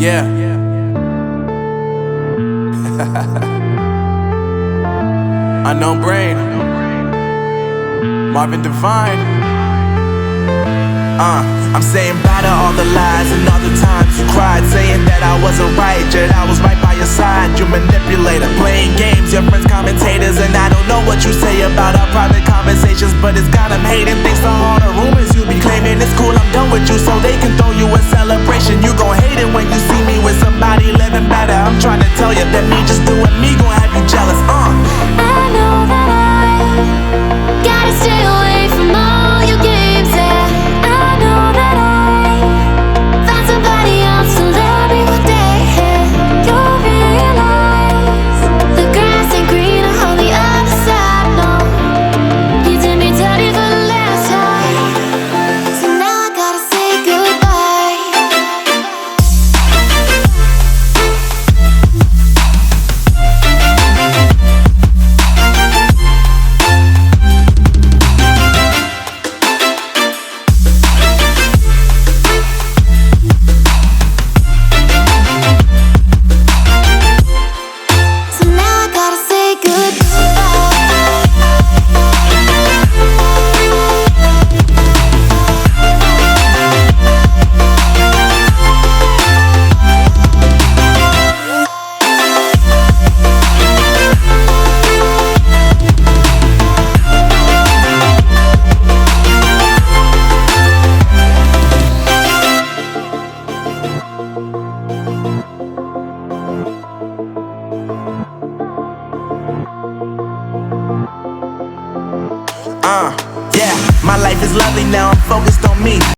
Yeah. Unknown Brain, Marvin Divine. I'm saying bye to all the lies and all the times you cried, saying that I wasn't right, yet I was right by your side. You manipulator, playing games, your friends commentators, and I don't know what you say about our private conversations, but it's got them hating. Thanks to all the rumors you be claiming. It's cool, I'm done with you, so they can throw you a celebration. You gon' hate it when you see me with somebody living better. I'm trying to tell you that me just doing me gon' have you jealous. I know that I gotta stay away from all your games, yeah. I know that I found somebody else to love me one day, yeah. You'll realize the grass ain't greener on the other side, no. You did me dirty for the last time, so now I gotta say goodbye. So now I gotta say Yeah, my life is lovely now, I'm focused on me.